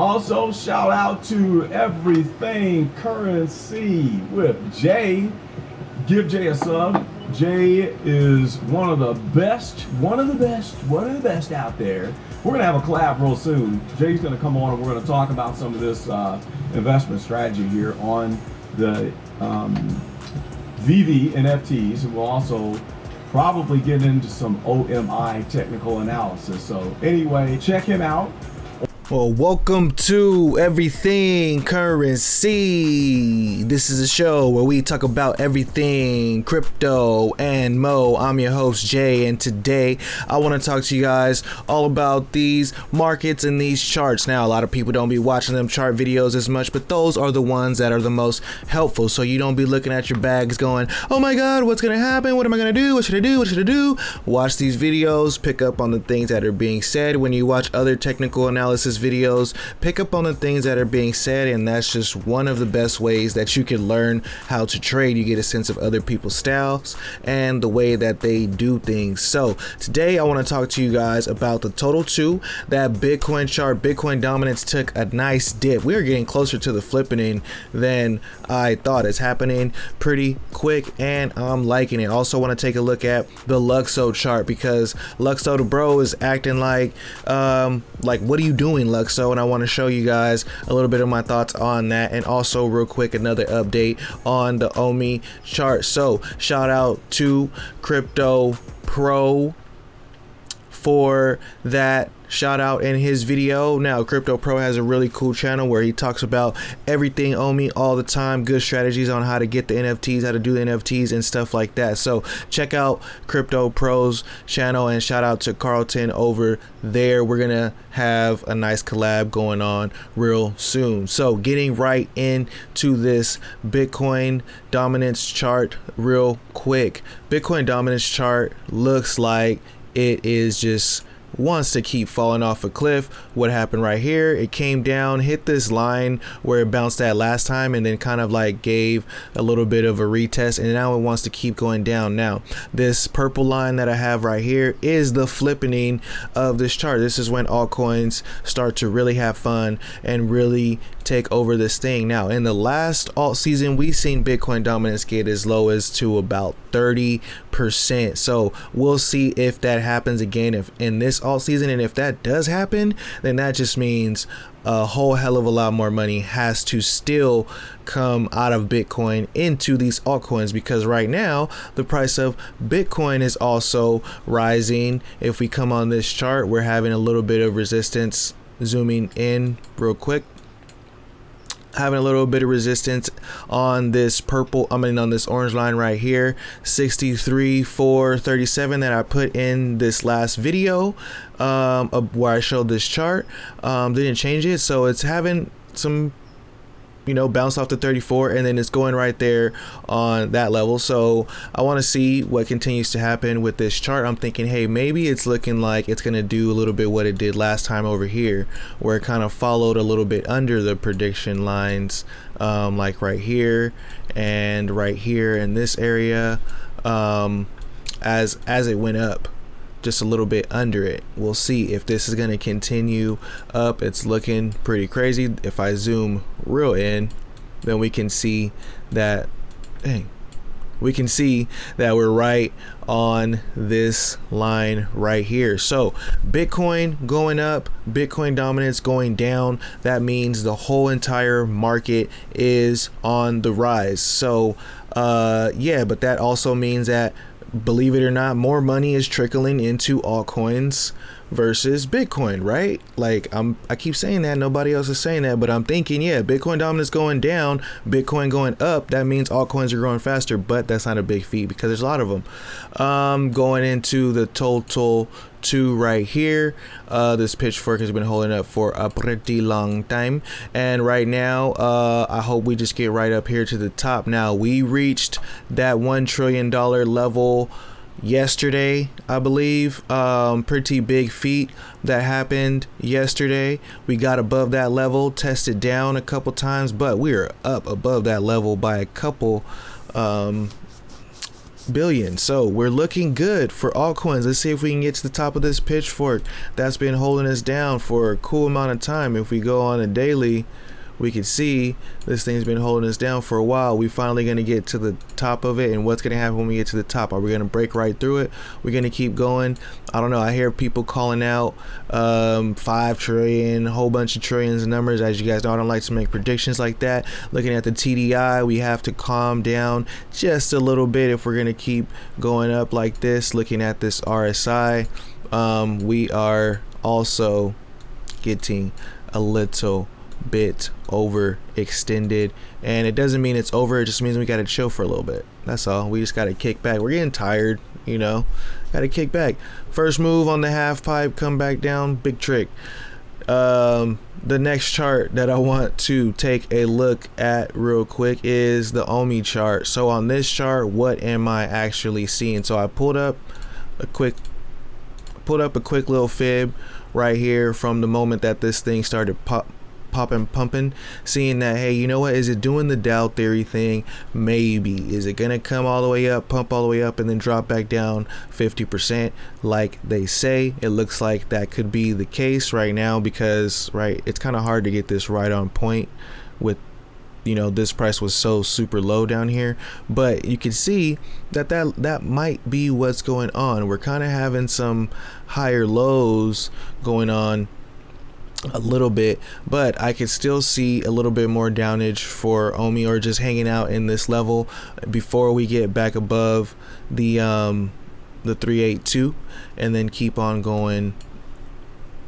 Also, shout out to Everything Currency with Jay. Give Jay a sub. Jay is one of the best out there. We're gonna have a collab real soon. Jay's gonna come on and we're gonna talk about some of this investment strategy here on the VV NFTs, and we'll also probably get into some OMI technical analysis. So anyway, check him out. Well, welcome to Everything Currency. This is a show where we talk about everything crypto and mo. I'm your host, Jay, and today I want to talk to you guys all about these markets and these charts. Now, a lot of people don't be watching them chart videos as much, but those are the ones that are the most helpful. So you don't be looking at your bags going, oh my God, what's going to happen? What am I going to do? What should I do? What should I do? Watch these videos, pick up on the things that are being said. When you watch other technical analysis videos, pick up on the things that are being said, and that's just one of the best ways that you can learn how to trade. You get a sense of other people's styles and the way that they do things. So today I want to talk to you guys about the total 2, that Bitcoin chart. Bitcoin dominance took a nice dip. We are getting closer to the flipping than I thought. It's happening pretty quick and I'm liking it. Also want to take a look at the Lyxe chart, because Lyxe the bro is acting like what are you doing, Lyxe? And I want to show you guys a little bit of my thoughts on that, and also real quick another update on the OMI chart. So shout out to Crypto Pro for that shout out in his video. Now, Crypto Pro has a really cool channel where he talks about everything OMI all the time, good strategies on how to get the NFTs, how to do the NFTs and stuff like that. So check out Crypto Pro's channel, and shout out to Carlton over there. We're gonna have a nice collab going on real soon. So getting right into this Bitcoin dominance chart real quick. Bitcoin dominance chart looks like it is just wants to keep falling off a cliff. What happened right here? It came down, hit this line where it bounced at last time, and then kind of like gave a little bit of a retest, and now it wants to keep going down. Now this purple line that I have right here is the flippening of this chart. This is when altcoins start to really have fun and really take over this thing. Now in the last alt season, we've seen Bitcoin dominance get as low as to about 30%. So we'll see if that happens again if in this alt season, and if that does happen, then that just means a whole hell of a lot more money has to still come out of Bitcoin into these altcoins, because right now the price of Bitcoin is also rising. If we come on this chart, we're having a little bit of resistance. Zooming in real quick, having a little bit of resistance on this on this orange line right here, 63,437 that I put in this last video where I showed this chart. Didn't change it, so it's having some bounce off the 34, and then it's going right there on that level. So I want to see what continues to happen with this chart. I'm thinking, hey, maybe it's looking like it's going to do a little bit what it did last time over here, where it kind of followed a little bit under the prediction lines, like right here and right here in this area, as it went up just a little bit under it. We'll see if this is going to continue up. It's looking pretty crazy. If I zoom real in, then we can see that we're right on this line right here. So Bitcoin going up, Bitcoin dominance going down. That means the whole entire market is on the rise. So yeah, but that also means that, believe it or not, more money is trickling into altcoins versus Bitcoin, right? Like I keep saying that, nobody else is saying that, but I'm thinking, yeah, Bitcoin dominance going down, Bitcoin going up, that means altcoins are growing faster, but that's not a big feat because there's a lot of them. Going into the total 2 right here, this pitchfork has been holding up for a pretty long time, and right now I hope we just get right up here to the top. Now we reached that $1 trillion level yesterday, I believe. Pretty big feat that happened yesterday. We got above that level, tested down a couple times, but we are up above that level by a couple billion. So we're looking good for altcoins. Let's see if we can get to the top of this pitchfork that's been holding us down for a cool amount of time. If we go on a daily, we can see this thing's been holding us down for a while. We finally going to get to the top of it. And what's going to happen when we get to the top? Are we going to break right through it? We're going to keep going? I don't know. I hear people calling out 5 trillion, a whole bunch of trillions of numbers. As you guys know, I don't like to make predictions like that. Looking at the TDI, we have to calm down just a little bit if we're going to keep going up like this. Looking at this RSI, we are also getting a little bit overextended, and it doesn't mean it's over. It just means we got to chill for a little bit. That's all. We just got to kick back. We're getting tired, you know, got to kick back. First move on the half pipe, come back down, big trick. The next chart that I want to take a look at real quick is the OMI chart. So on this chart, what am I actually seeing? So I pulled up a quick little fib right here from the moment that this thing started pumping, seeing that, hey, you know what, is it doing the Dow theory thing? Maybe. Is it gonna come all the way up, pump all the way up, and then drop back down 50% like they say? It looks like that could be the case right now, because it's kind of hard to get this right on point with, you know, this price was so super low down here, but you can see that might be what's going on. We're kind of having some higher lows going on a little bit, but I could still see a little bit more downage for OMI, or just hanging out in this level before we get back above the 382, and then keep on going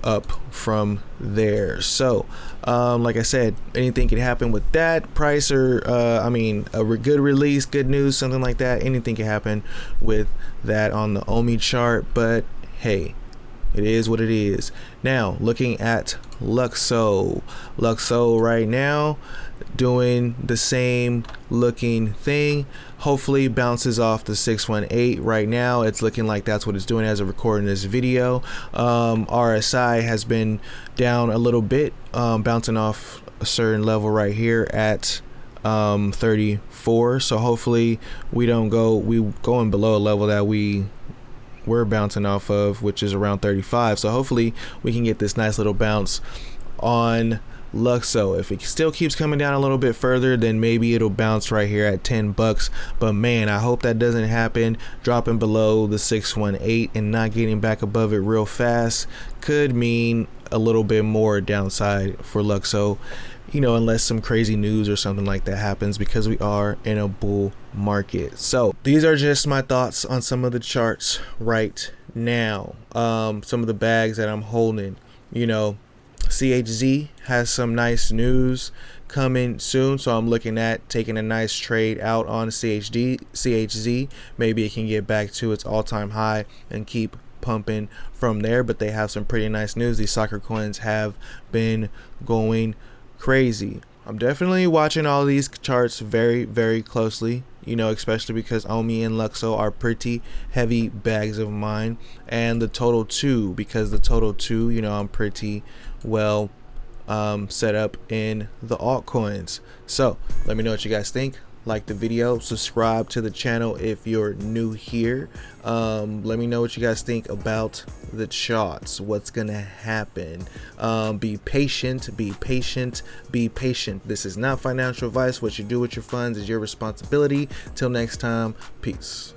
up from there. So like I said, anything can happen with that price, or I mean a good release, good news, something like that. Anything can happen with that on the OMI chart, but hey, it is what it is. Now looking at Lyxe right now, doing the same looking thing. Hopefully bounces off the 618 right now. It's looking like that's what it's doing as of recording this video. RSI has been down a little bit, bouncing off a certain level right here at 34. So hopefully we going below a level that we're bouncing off of, which is around 35. So hopefully we can get this nice little bounce on Lyxe. If it still keeps coming down a little bit further, then maybe it'll bounce right here at $10. But man, I hope that doesn't happen. Dropping below the 618 and not getting back above it real fast could mean a little bit more downside for Lyxe, you know, unless some crazy news or something like that happens, because we are in a bull market. So these are just my thoughts on some of the charts right now. Some of the bags that I'm holding, you know, CHZ has some nice news coming soon, so I'm looking at taking a nice trade out on CHZ. Maybe it can get back to its all-time high and keep pumping from there. But they have some pretty nice news. These soccer coins have been going crazy. I'm definitely watching all these charts very, very closely, you know, especially because OMI and Lyxe are pretty heavy bags of mine, and the total 2, because the total 2, you know, I'm pretty well set up in the altcoins. So let me know what you guys think. Like the video, subscribe to the channel if you're new here. Let me know what you guys think about the charts, what's gonna happen. Be patient, be patient, be patient. This is not financial advice. What you do with your funds is your responsibility. Till next time, peace.